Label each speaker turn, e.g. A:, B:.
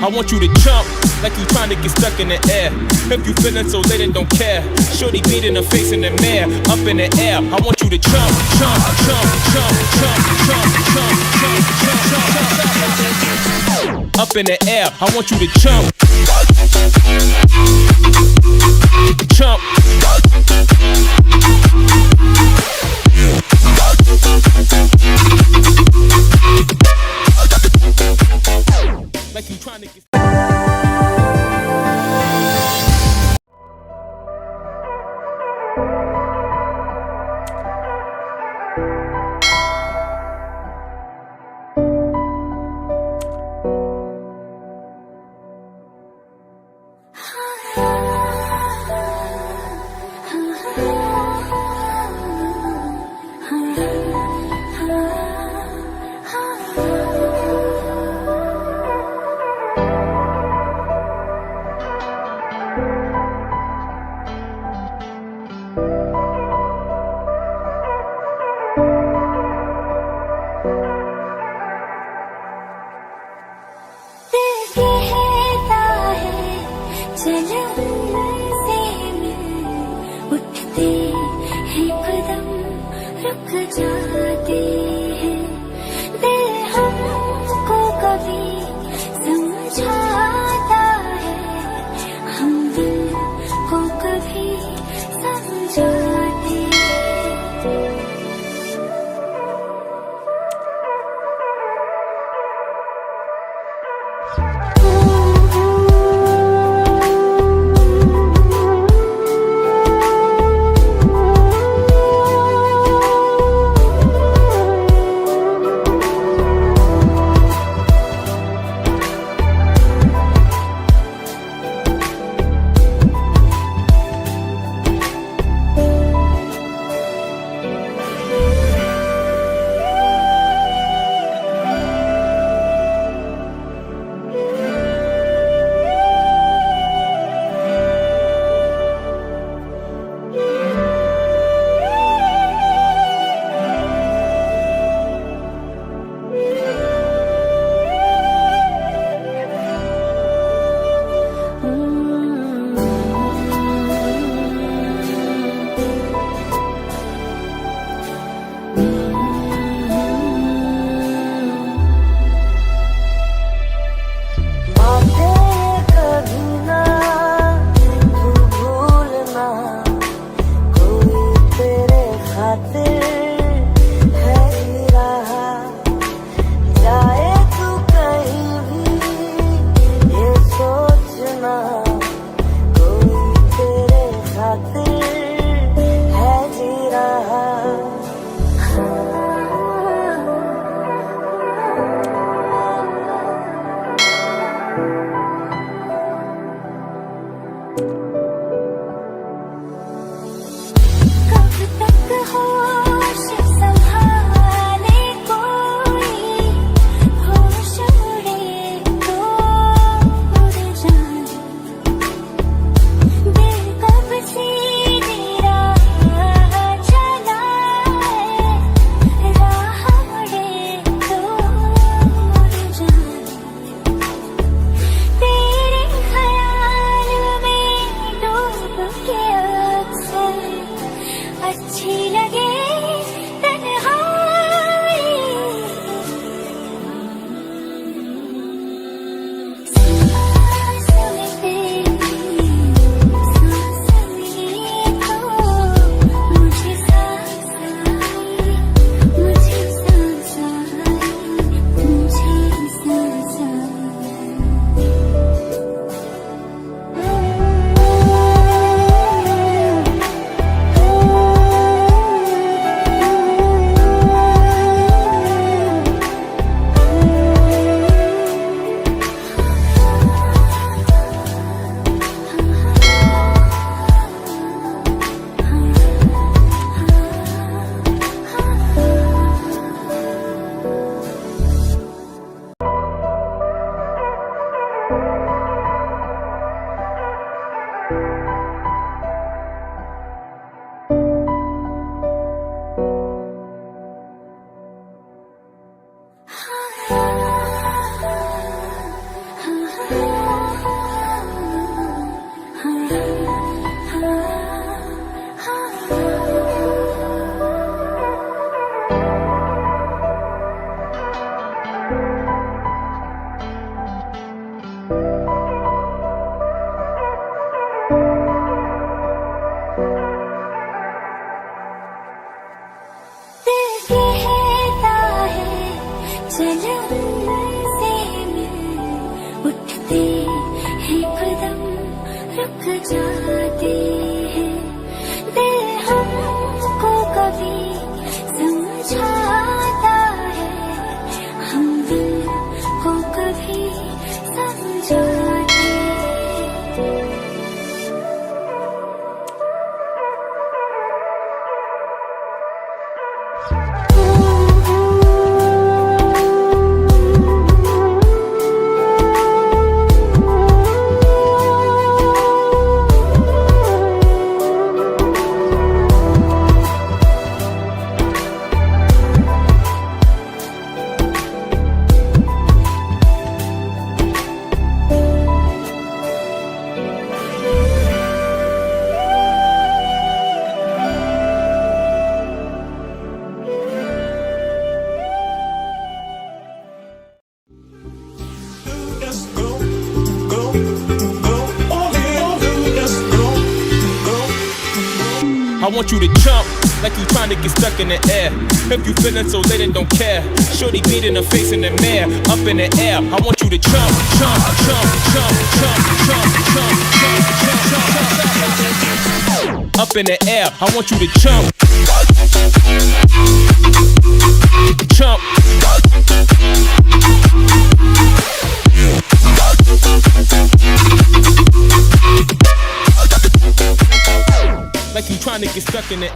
A: I want you to jump like you trying to get stuck in the air. If you feeling so lit and don't care, shorty beating her face in the mirror, up in the air. I want you to jump, jump, jump, jump, jump, jump, jump, jump, jump, jump, up in the air. I want you to jump, jump. Like you trying to get
B: जाते हैं दिल हमको कभी समझाता है हम दिल को कभी समझाते
A: I want you to jump like you trying to get stuck in the air. If you feeling so late and don't care, shorty beating her face in the mirror, up in the air. I want you to jump, jump, jump, jump, jump, jump, jump, jump, jump, jump, up in the air. I want you to jump, jump. Like you trying to get stuck in it.